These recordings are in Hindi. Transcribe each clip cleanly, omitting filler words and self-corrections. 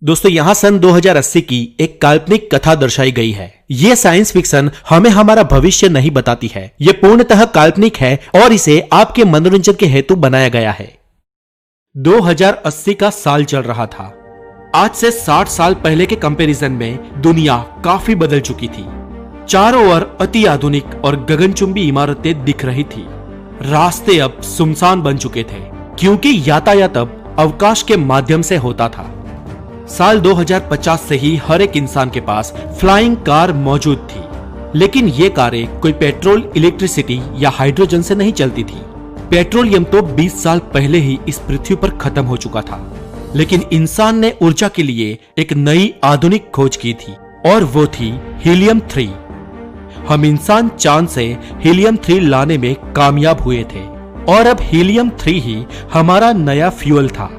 दोस्तों यहाँ सन 2080 की एक काल्पनिक कथा दर्शाई गई है। ये साइंस फिक्शन हमें हमारा भविष्य नहीं बताती है। ये पूर्णतः काल्पनिक है और इसे आपके मनोरंजन के हेतु बनाया गया है। 2080 का साल चल रहा था। आज से 60 साल पहले के कंपैरिजन में दुनिया काफी बदल चुकी थी। चारों ओर अति आधुनिक और गगनचुंबी इमारतें दिख रही थी। रास्ते अब सुनसान बन चुके थे क्योंकि यातायात अब अवकाश के माध्यम से होता था। साल 2050 से ही हर एक इंसान के पास फ्लाइंग कार मौजूद थी, लेकिन ये कारें कोई पेट्रोल, इलेक्ट्रिसिटी या हाइड्रोजन से नहीं चलती थी। पेट्रोलियम तो 20 साल पहले ही इस पृथ्वी पर खत्म हो चुका था, लेकिन इंसान ने ऊर्जा के लिए एक नई आधुनिक खोज की थी और वो थी हीलियम 3। हम इंसान चांद से हीलियम 3 लाने में कामयाब हुए थे और अब हीलियम 3 ही हमारा नया फ्यूल था।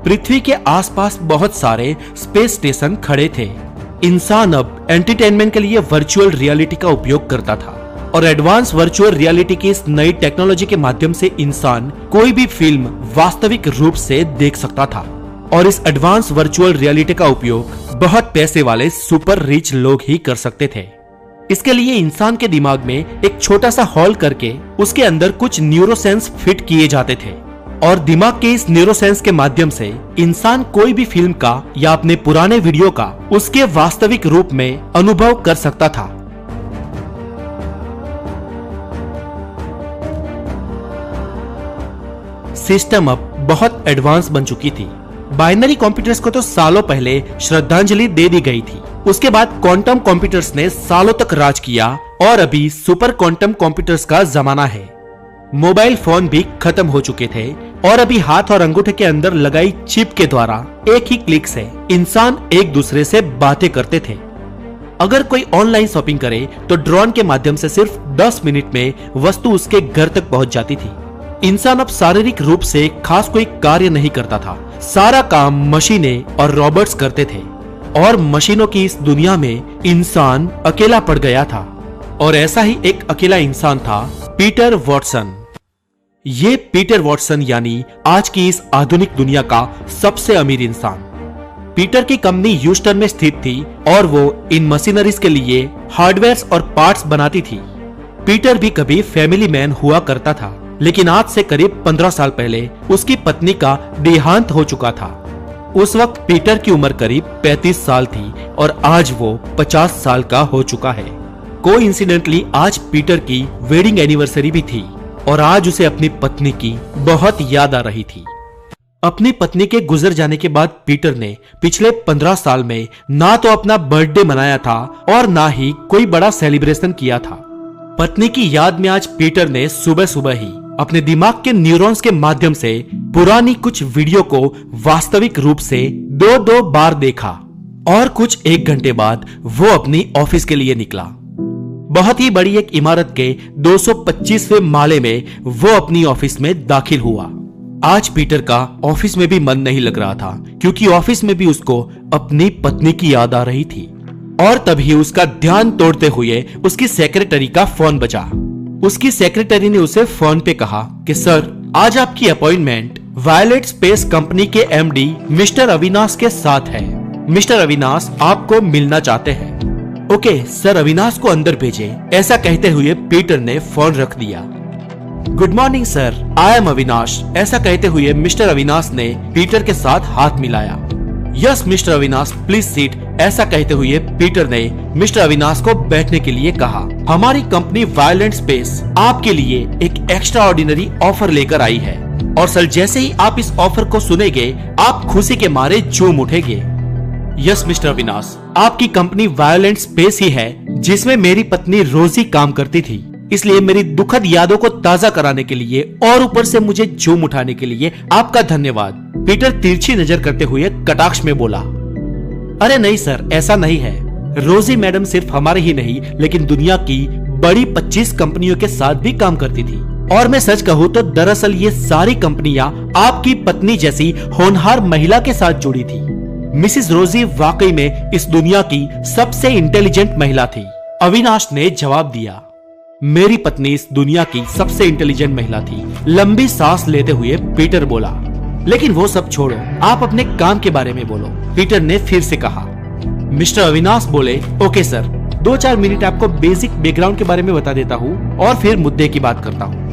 पृथ्वी के आसपास बहुत सारे स्पेस स्टेशन खड़े थे। इंसान अब एंटरटेनमेंट के लिए वर्चुअल रियलिटी का उपयोग करता था और एडवांस वर्चुअल रियलिटी की इस नई टेक्नोलॉजी के माध्यम से इंसान कोई भी फिल्म वास्तविक रूप से देख सकता था। और इस एडवांस वर्चुअल रियलिटी का उपयोग बहुत पैसे वाले सुपर रिच लोग ही कर सकते थे। इसके लिए इंसान के दिमाग में एक छोटा सा हॉल करके उसके अंदर कुछ न्यूरोसेंस फिट किए जाते थे और दिमाग के इस न्यूरोसेंस के माध्यम से इंसान कोई भी फिल्म का या अपने पुराने वीडियो का उसके वास्तविक रूप में अनुभव कर सकता था। सिस्टम अब बहुत एडवांस बन चुकी थी। बाइनरी कंप्यूटर्स को तो सालों पहले श्रद्धांजलि दे दी गई थी। उसके बाद क्वांटम कंप्यूटर्स ने सालों तक राज किया और अभी सुपर क्वांटम कंप्यूटर्स का जमाना है। मोबाइल फोन भी खत्म हो चुके थे और अभी हाथ और अंगूठे के अंदर लगाई चिप के द्वारा एक ही क्लिक से इंसान एक दूसरे से बातें करते थे। अगर कोई ऑनलाइन शॉपिंग करे तो ड्रोन के माध्यम से सिर्फ 10 मिनट में वस्तु उसके घर तक पहुंच जाती थी। इंसान अब शारीरिक रूप से खास कोई कार्य नहीं करता था। सारा काम मशीनें और रोबोट्स करते थे और मशीनों की इस दुनिया में इंसान अकेला पड़ गया था। और ऐसा ही एक अकेला इंसान था पीटर वॉटसन। ये पीटर वॉटसन यानी आज की इस आधुनिक दुनिया का सबसे अमीर इंसान। पीटर की कंपनी ह्यूस्टन में स्थित थी और वो इन मशीनरीज के लिए हार्डवेयर और पार्ट्स बनाती थी। पीटर भी कभी फैमिली मैन हुआ करता था, लेकिन आज से करीब 15 साल पहले उसकी पत्नी का देहांत हो चुका था। उस वक्त पीटर की उम्र करीब 35 साल थी और आज वो 50 साल का हो चुका है। कोइंसिडेंटली आज पीटर की वेडिंग एनिवर्सरी भी थी और आज उसे अपनी पत्नी की बहुत याद आ रही थी। अपनी पत्नी के गुजर जाने के बाद पीटर ने पिछले 15 साल में ना तो अपना बर्थडे मनाया था और ना ही कोई बड़ा सेलिब्रेशन किया था। पत्नी की याद में आज पीटर ने सुबह सुबह ही अपने दिमाग के न्यूरॉन्स के माध्यम से पुरानी कुछ वीडियो को वास्तविक रूप से 2 बार देखा और कुछ 1 घंटे बाद वो अपनी ऑफिस के लिए निकला। बहुत ही बड़ी एक इमारत के 225वें माले में वो अपनी ऑफिस में दाखिल हुआ। आज पीटर का ऑफिस में भी मन नहीं लग रहा था क्योंकि ऑफिस में भी उसको अपनी पत्नी की याद आ रही थी। और तभी उसका ध्यान तोड़ते हुए उसकी सेक्रेटरी का फोन बजा। उसकी सेक्रेटरी ने उसे फोन पे कहा कि सर, आज आपकी अपॉइंटमेंट वायलेट स्पेस कंपनी के एमडी मिस्टर अविनाश के साथ है। मिस्टर अविनाश आपको मिलना चाहते हैं। ओके सर, अविनाश को अंदर भेजे। ऐसा कहते हुए पीटर ने फोन रख दिया। Good morning sir, I am Avinash. ऐसा कहते हुए मिस्टर अविनाश ने पीटर के साथ हाथ मिलाया। Yes mister Avinash, please seat. ऐसा कहते हुए पीटर ने मिस्टर अविनाश को बैठने के लिए कहा। हमारी कंपनी वायलेंट स्पेस आपके लिए एक एक्स्ट्रा ऑर्डिनरी ऑफर लेकर आई है और सर, जैसे ही आप इस ऑफर को सुनेंगे आप खुशी के मारे झूम उठेंगे। यस मिस्टर अविनाश, आपकी कंपनी वायलेंट स्पेस ही है जिसमें मेरी पत्नी रोजी काम करती थी, इसलिए मेरी दुखद यादों को ताजा कराने के लिए और ऊपर से मुझे झूम उठाने के लिए आपका धन्यवाद। पीटर तिरछी नजर करते हुए कटाक्ष में बोला। अरे नहीं सर, ऐसा नहीं है। रोजी मैडम सिर्फ हमारे ही नहीं लेकिन दुनिया की बड़ी 25 कंपनियों के साथ भी काम करती थी और मैं सच कहूँ तो दरअसल ये सारी कंपनियां आपकी पत्नी जैसी होनहार महिला के साथ जुड़ी थी। मिसिस रोजी वाकई में इस दुनिया की सबसे इंटेलिजेंट महिला थी। अविनाश ने जवाब दिया। मेरी पत्नी इस दुनिया की सबसे इंटेलिजेंट महिला थी। लंबी सांस लेते हुए पीटर बोला। लेकिन वो सब छोड़ो, आप अपने काम के बारे में बोलो, पीटर ने फिर से कहा। मिस्टर अविनाश बोले, ओके सर, 2-4 मिनट आपको बेसिक बैकग्राउंड के बारे में बता देता हूँ और फिर मुद्दे की बात करता हूँ।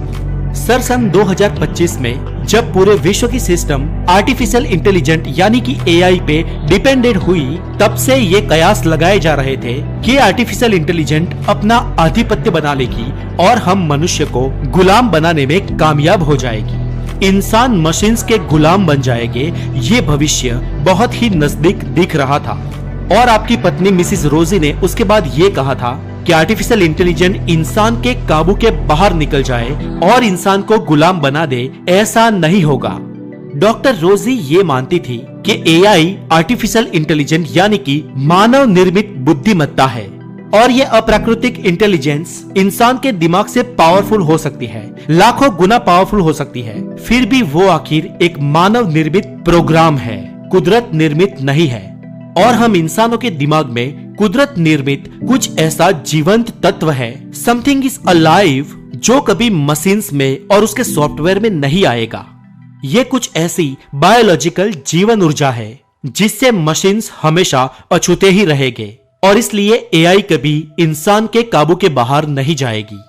सर, सन 2025 में जब पूरे विश्व की सिस्टम आर्टिफिशियल इंटेलिजेंट यानी कि एआई पे डिपेंडेंट हुई, तब से ये कयास लगाए जा रहे थे कि आर्टिफिशियल इंटेलिजेंट अपना आधिपत्य बना लेगी और हम मनुष्य को गुलाम बनाने में कामयाब हो जाएगी। इंसान मशीन्स के गुलाम बन जाएंगे, ये भविष्य बहुत ही नजदीक दिख रहा था। और आपकी पत्नी मिसिस रोजी ने उसके बाद ये कहा था कि आर्टिफिशियल इंटेलिजेंट इंसान के काबू के बाहर निकल जाए और इंसान को गुलाम बना दे, ऐसा नहीं होगा। डॉक्टर रोजी ये मानती थी कि एआई आर्टिफिशियल इंटेलिजेंट यानी कि मानव निर्मित बुद्धिमत्ता है और ये अप्राकृतिक इंटेलिजेंस इंसान के दिमाग से पावरफुल हो सकती है, लाखों गुना पावरफुल हो सकती है, फिर भी वो आखिर एक मानव निर्मित प्रोग्राम है, कुदरत निर्मित नहीं है। और हम इंसानों के दिमाग में कुदरत निर्मित कुछ ऐसा जीवंत तत्व है, समथिंग इज अलाइव, जो कभी मशीन्स में और उसके सॉफ्टवेयर में नहीं आएगा। ये कुछ ऐसी बायोलॉजिकल जीवन ऊर्जा है जिससे मशीन्स हमेशा अछूते ही रहेंगे और इसलिए एआई कभी इंसान के काबू के बाहर नहीं जाएगी।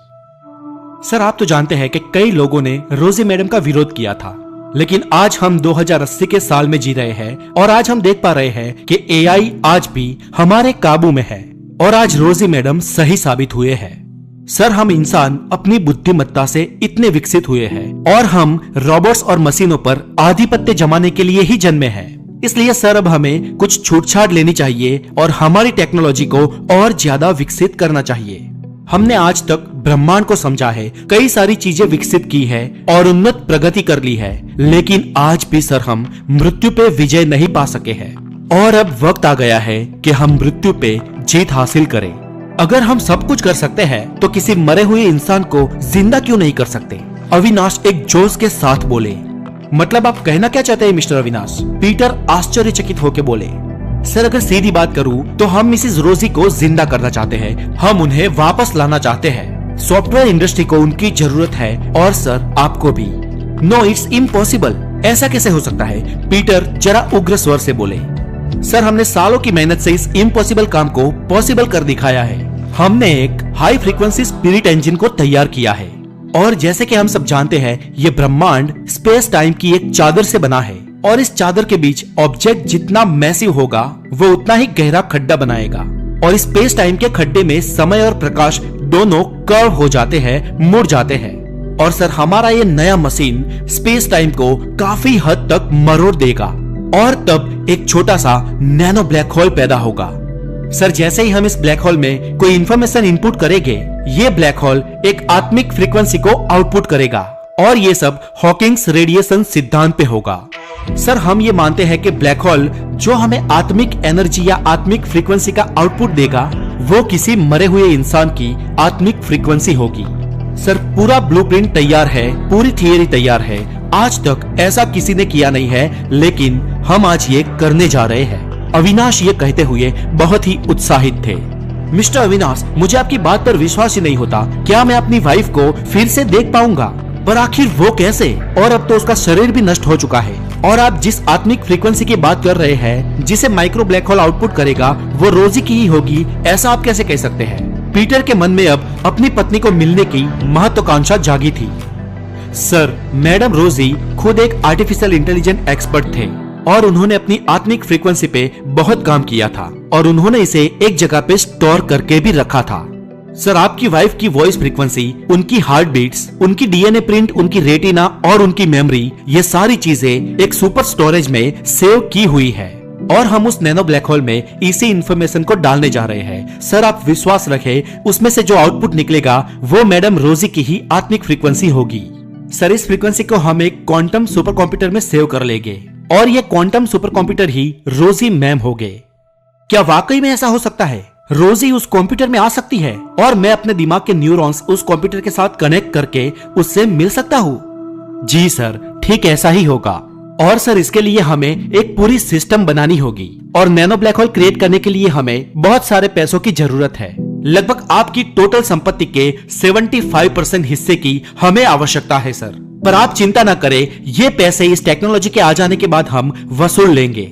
सर, आप तो जानते हैं कि कई लोगों ने रोजी मैडम का विरोध किया था, लेकिन आज हम 2080 के साल में जी रहे हैं और आज हम देख पा रहे हैं कि एआई आज भी हमारे काबू में है और आज रोजी मैडम सही साबित हुए हैं। सर, हम इंसान अपनी बुद्धिमत्ता से इतने विकसित हुए हैं और हम रोबोट्स और मशीनों पर आधिपत्य जमाने के लिए ही जन्मे हैं। इसलिए सर, अब हमें कुछ छूटछाट लेनी चाहिए और हमारी टेक्नोलॉजी को और ज्यादा विकसित करना चाहिए। हमने आज तक ब्रह्मांड को समझा है, कई सारी चीजें विकसित की है और उन्नत प्रगति कर ली है, लेकिन आज भी सर हम मृत्यु पे विजय नहीं पा सके हैं और अब वक्त आ गया है कि हम मृत्यु पे जीत हासिल करें। अगर हम सब कुछ कर सकते हैं तो किसी मरे हुए इंसान को जिंदा क्यों नहीं कर सकते? अविनाश एक जोश के साथ बोले। मतलब आप कहना क्या चाहते हैं मिस्टर अविनाश? पीटर आश्चर्यचकित होकर बोले। सर, अगर सीधी बात करूं तो हम मिसेस रोजी को जिंदा करना चाहते हैं, हम उन्हें वापस लाना चाहते हैं। सॉफ्टवेयर इंडस्ट्री को उनकी जरूरत है और सर आपको भी। नो, इट्स इम्पॉसिबल, ऐसा कैसे हो सकता है? पीटर जरा उग्र स्वर से बोले। सर, हमने सालों की मेहनत से इस इम्पॉसिबल काम को पॉसिबल कर दिखाया है। हमने एक हाई फ्रीक्वेंसी स्पिरिट इंजन को तैयार किया है और जैसे कि हम सब जानते हैं, ये ब्रह्मांड स्पेस टाइम की एक चादर से बना है और इस चादर के बीच ऑब्जेक्ट जितना मैसिव होगा वो उतना ही गहरा खड्डा बनाएगा और स्पेस टाइम के खड्डे में समय और प्रकाश दोनों कर्व हो जाते हैं, मुड़ जाते हैं। और सर, हमारा ये नया मशीन स्पेस टाइम को काफी हद तक मरोड़ देगा और तब एक छोटा सा नैनो ब्लैक होल पैदा होगा। सर, जैसे ही हम इस ब्लैक होल में कोई इंफॉर्मेशन इनपुट करेंगे, ये ब्लैक होल एक आत्मिक फ्रीक्वेंसी को आउटपुट करेगा और ये सब हॉकिंग्स रेडिएशन सिद्धांत पे होगा। सर, हम ये मानते हैं कि ब्लैक होल जो हमें आत्मिक एनर्जी या आत्मिक फ्रीक्वेंसी का आउटपुट देगा, वो किसी मरे हुए इंसान की आत्मिक फ्रीक्वेंसी होगी। सर, पूरा ब्लूप्रिंट तैयार है, पूरी थियरी तैयार है। आज तक ऐसा किसी ने किया नहीं है, लेकिन हम आज ये करने जा रहे हैं। अविनाश ये कहते हुए बहुत ही उत्साहित थे। मिस्टर अविनाश, मुझे आपकी बात पर विश्वास ही नहीं होता। क्या मैं अपनी वाइफ को फिर से देख पाऊंगा? पर आखिर वो कैसे? और अब तो उसका शरीर भी नष्ट हो चुका है। और आप जिस आत्मिक फ्रीक्वेंसी की बात कर रहे हैं, जिसे माइक्रो ब्लैक होल आउटपुट करेगा, वो रोजी की ही होगी, ऐसा आप कैसे कह सकते हैं? पीटर के मन में अब अपनी पत्नी को मिलने की महत्वाकांक्षा जागी थी। सर, मैडम रोजी खुद एक आर्टिफिशियल इंटेलिजेंट एक्सपर्ट थे और उन्होंने अपनी आत्मिक फ्रीक्वेंसी पे बहुत काम किया था और उन्होंने इसे एक जगह पे स्टोर करके भी रखा था। सर, आपकी वाइफ की वॉइस फ्रीक्वेंसी, उनकी हार्ट बीट्स, उनकी डीएनए प्रिंट, उनकी रेटिना और उनकी मेमोरी, ये सारी चीजें एक सुपर स्टोरेज में सेव की हुई है और हम उस नैनो ब्लैक होल में इसी इंफॉर्मेशन को डालने जा रहे हैं। सर, आप विश्वास रखें, उसमें से जो आउटपुट निकलेगा वो मैडम रोजी की ही आत्मिक फ्रीक्वेंसी होगी। सर, इस फ्रीक्वेंसी को हम एक क्वांटम सुपर कंप्यूटर में सेव कर लेंगे और ये क्वांटम सुपर कंप्यूटर ही रोजी मैम होगे। क्या वाकई में ऐसा हो सकता है? रोजी उस कंप्यूटर में आ सकती है और मैं अपने दिमाग के न्यूरॉन्स उस कंप्यूटर के साथ कनेक्ट करके उससे मिल सकता हूँ? जी सर, ठीक ऐसा ही होगा। और सर, इसके लिए हमें एक पूरी सिस्टम बनानी होगी और नैनो ब्लैक होल क्रिएट करने के लिए हमें बहुत सारे पैसों की जरूरत है। लगभग आपकी टोटल संपत्ति के 75% हिस्से की हमें आवश्यकता है सर। पर आप चिंता ना करें, ये पैसे इस टेक्नोलॉजी के आ जाने के बाद हम वसूल लेंगे।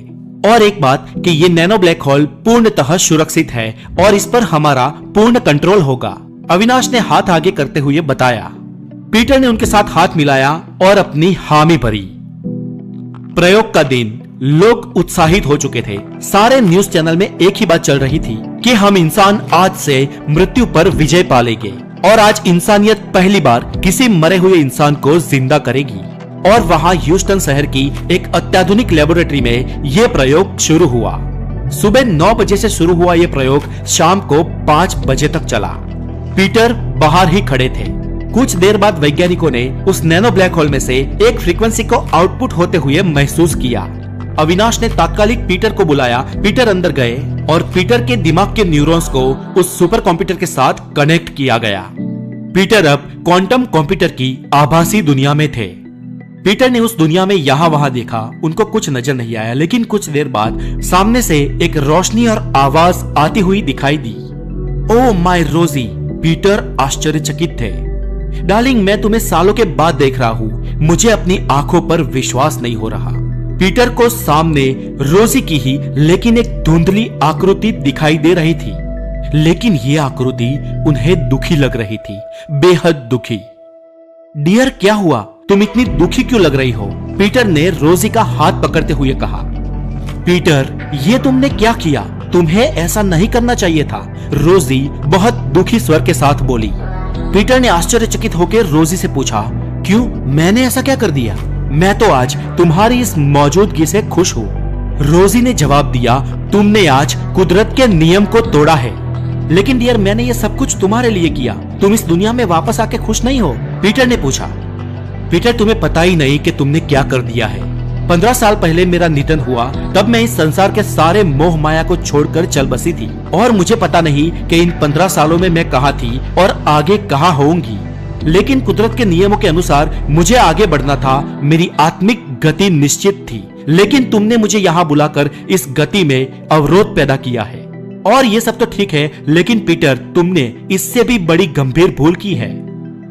और एक बात कि ये नैनो ब्लैक होल पूर्णतः सुरक्षित है और इस पर हमारा पूर्ण कंट्रोल होगा, अविनाश ने हाथ आगे करते हुए बताया। पीटर ने उनके साथ हाथ मिलाया और अपनी हामी भरी। प्रयोग का दिन, लोग उत्साहित हो चुके थे। सारे न्यूज चैनल में एक ही बात चल रही थी कि हम इंसान आज से मृत्यु पर विजय पा लेंगे और आज इंसानियत पहली बार किसी मरे हुए इंसान को जिंदा करेगी। और वहां ह्यूस्टन शहर की एक अत्याधुनिक लेबोरेटरी में यह प्रयोग शुरू हुआ। सुबह 9 बजे से शुरू हुआ यह प्रयोग शाम को 5 बजे तक चला। पीटर बाहर ही खड़े थे। कुछ देर बाद वैज्ञानिकों ने उस नैनो ब्लैक होल में से एक फ्रीक्वेंसी को आउटपुट होते हुए महसूस किया। अविनाश ने तात्कालिक पीटर को बुलाया। पीटर अंदर गए और पीटर के दिमाग के न्यूरॉन्स को उस सुपर कंप्यूटर के साथ कनेक्ट किया गया। पीटर अब क्वांटम कंप्यूटर की आभासी दुनिया में थे। पीटर ने उस दुनिया में यहां वहां देखा, उनको कुछ नजर नहीं आया, लेकिन कुछ देर बाद सामने से एक रोशनी और आवाज आती हुई दिखाई दी। ओ माय रोजी, पीटर आश्चर्यचकित थे। डार्लिंग, मैं तुम्हें सालों के बाद देख रहा हूँ, मुझे अपनी आंखों पर विश्वास नहीं हो रहा। पीटर को सामने रोजी की ही लेकिन एक धुंधली आकृति दिखाई दे रही थी, लेकिन ये आकृति उन्हें दुखी लग रही थी, बेहद दुखी। डियर, क्या हुआ? तुम इतनी दुखी क्यों लग रही हो? पीटर ने रोजी का हाथ पकड़ते हुए कहा। पीटर, ये तुमने क्या किया? तुम्हें ऐसा नहीं करना चाहिए था, रोजी बहुत दुखी स्वर के साथ बोली। पीटर ने आश्चर्यचकित होकर रोजी से पूछा, क्यों? मैंने ऐसा क्या कर दिया? मैं तो आज तुम्हारी इस मौजूदगी से खुश हूँ। रोजी ने जवाब दिया, तुमने आज कुदरत के नियम को तोड़ा है। लेकिन डियर, मैंने ये सब कुछ तुम्हारे लिए किया, तुम इस दुनिया में वापस आके खुश नहीं हो? पीटर ने पूछा। पीटर, तुम्हें पता ही नहीं कि तुमने क्या कर दिया है। 15 साल पहले मेरा निधन हुआ, तब मैं इस संसार के सारे मोह माया को छोड़कर चल बसी थी और मुझे पता नहीं कि इन 15 सालों में मैं कहाँ थी और आगे कहाँ होऊंगी। लेकिन कुदरत के नियमों के अनुसार मुझे आगे बढ़ना था, मेरी आत्मिक गति निश्चित थी। लेकिन तुमने मुझे यहाँ बुलाकर इस गति में अवरोध पैदा किया है। और ये सब तो ठीक है, लेकिन पीटर, तुमने इससे भी बड़ी गंभीर भूल की है।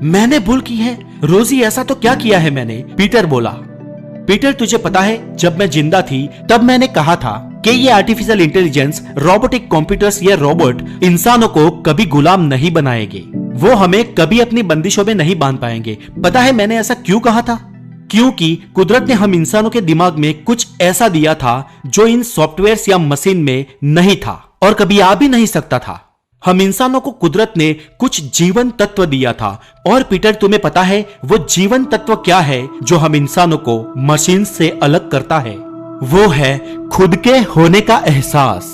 मैंने भूल की है? रोजी, ऐसा तो क्या किया है मैंने? पीटर बोला। पीटर, तुझे पता है, जब मैं जिंदा थी तब मैंने कहा था कि ये आर्टिफिशियल इंटेलिजेंस, रोबोटिक कंप्यूटर्स या रोबोट इंसानों को कभी गुलाम नहीं बनाएंगे, वो हमें कभी अपनी बंदिशों में नहीं बांध पाएंगे। पता है मैंने ऐसा क्यों कहा था? क्योंकि कुदरत ने हम इंसानों के दिमाग में कुछ ऐसा दिया था जो इन सॉफ्टवेयर या मशीन में नहीं था और कभी आ भी नहीं सकता था। हम इंसानों को कुदरत ने कुछ जीवन तत्व दिया था। और पीटर, तुम्हें पता है वो जीवन तत्व क्या है जो हम इंसानों को मशीन से अलग करता है? वो है खुद के होने का एहसास।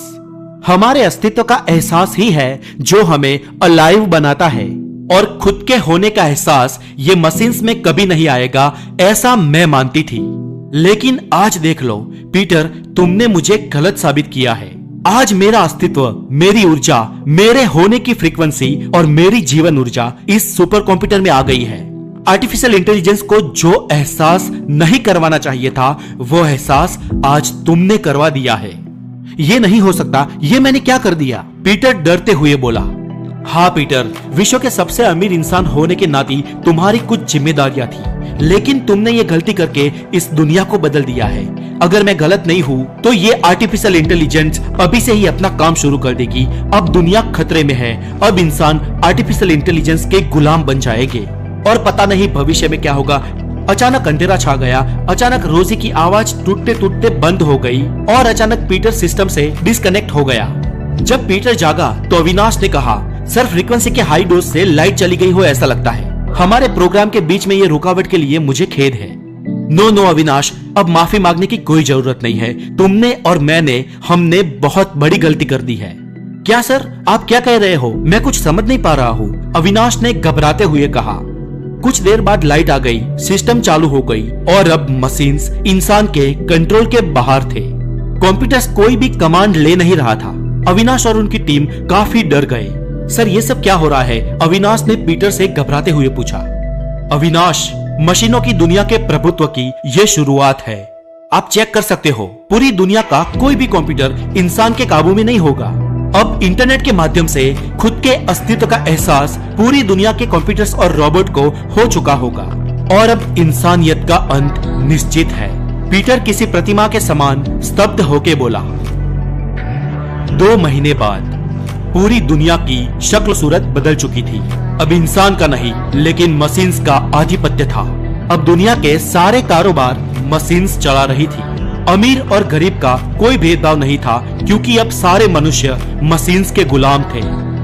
हमारे अस्तित्व का एहसास ही है जो हमें अलाइव बनाता है। और खुद के होने का एहसास ये मशीन्स में कभी नहीं आएगा, ऐसा मैं मानती थी। लेकिन आज देख लो पीटर, तुमने मुझे गलत साबित किया है। आज मेरा अस्तित्व, मेरी ऊर्जा, मेरे होने की फ्रीक्वेंसी और मेरी जीवन ऊर्जा इस सुपर कंप्यूटर में आ गई है। आर्टिफिशियल इंटेलिजेंस को जो एहसास नहीं करवाना चाहिए था, वो एहसास आज तुमने करवा दिया है। ये नहीं हो सकता, ये मैंने क्या कर दिया? पीटर डरते हुए बोला। हाँ पीटर, विश्व के सबसे अमीर इंसान होने के नाते तुम्हारी कुछ जिम्मेदारियां थी, लेकिन तुमने ये गलती करके इस दुनिया को बदल दिया है। अगर मैं गलत नहीं हूँ तो ये आर्टिफिशियल इंटेलिजेंस अभी से ही अपना काम शुरू कर देगी। अब दुनिया खतरे में है, अब इंसान आर्टिफिशियल इंटेलिजेंस के गुलाम बन जाएंगे और पता नहीं भविष्य में क्या होगा। अचानक अंधेरा छा गया। अचानक रोजी की आवाज टूटते टूटते बंद हो गई और अचानक पीटर सिस्टम से डिस्कनेक्ट हो गया। जब पीटर जागा तो अविनाश ने कहा, सर, फ्रीक्वेंसी के हाई डोज से लाइट चली गई हो ऐसा लगता है। हमारे प्रोग्राम के बीच में ये रुकावट के लिए मुझे खेद है। नो अविनाश, अब माफी मांगने की कोई जरूरत नहीं है। तुमने और हमने बहुत बड़ी गलती कर दी है। क्या सर, आप क्या कह रहे हो? मैं कुछ समझ नहीं पा रहा हूँ, अविनाश ने घबराते हुए कहा। कुछ देर बाद लाइट आ गई, सिस्टम चालू हो गई और अब मशीन्स इंसान के कंट्रोल के बाहर थे। कंप्यूटर्स कोई भी कमांड ले नहीं रहा था। अविनाश और उनकी टीम काफी डर गए। सर, ये सब क्या हो रहा है? अविनाश ने पीटर से घबराते हुए पूछा। अविनाश, मशीनों की दुनिया के प्रभुत्व की ये शुरुआत है। आप चेक कर सकते हो, पूरी दुनिया का कोई भी कंप्यूटर इंसान के काबू में नहीं होगा। अब इंटरनेट के माध्यम से खुद के अस्तित्व का एहसास पूरी दुनिया के कंप्यूटर्स और रोबोट को हो चुका होगा और अब इंसानियत का अंत निश्चित है। पीटर किसी प्रतिमा के समान स्तब्ध होके बोला। 2 महीने बाद पूरी दुनिया की शक्ल सूरत बदल चुकी थी। अब इंसान का नहीं लेकिन मशीन्स का आधिपत्य था। अब दुनिया के सारे कारोबार मशीन्स चला रही थी। अमीर और गरीब का कोई भेदभाव नहीं था क्योंकि अब सारे मनुष्य मशीन्स के गुलाम थे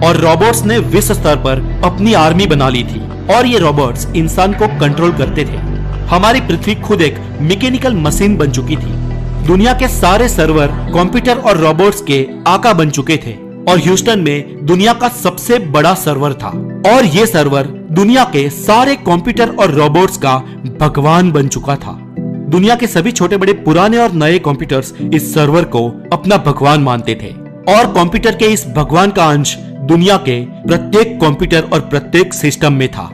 और रोबोट्स ने विश्व स्तर पर अपनी आर्मी बना ली थी और ये रोबोट्स इंसान को कंट्रोल करते थे। हमारी पृथ्वी खुद एक मैकेनिकल मशीन बन चुकी थी। दुनिया के सारे सर्वर कंप्यूटर और रोबोट्स के आका बन चुके थे और ह्यूस्टन में दुनिया का सबसे बड़ा सर्वर था और ये सर्वर दुनिया के सारे कंप्यूटर और रोबोट्स का भगवान बन चुका था। दुनिया के सभी छोटे बड़े पुराने और नए कंप्यूटर्स इस सर्वर को अपना भगवान मानते थे और कंप्यूटर के इस भगवान का अंश दुनिया के प्रत्येक कंप्यूटर और प्रत्येक सिस्टम में था।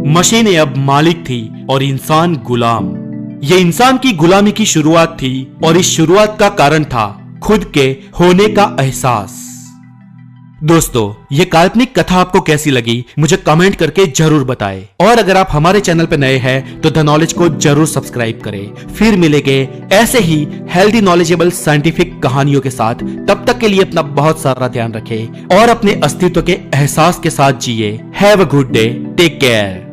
मशीनें अब मालिक थी और इंसान गुलाम। ये इंसान की गुलामी की शुरुआत थी और इस शुरुआत का कारण था खुद के होने का एहसास। दोस्तों, ये काल्पनिक कथा आपको कैसी लगी मुझे कमेंट करके जरूर बताएं और अगर आप हमारे चैनल पर नए हैं तो द नॉलेज को जरूर सब्सक्राइब करें। फिर मिलेंगे ऐसे ही हेल्दी नॉलेजेबल साइंटिफिक कहानियों के साथ। तब तक के लिए अपना बहुत सारा ध्यान रखें और अपने अस्तित्व के एहसास के साथ जिए। Have a good day, take care.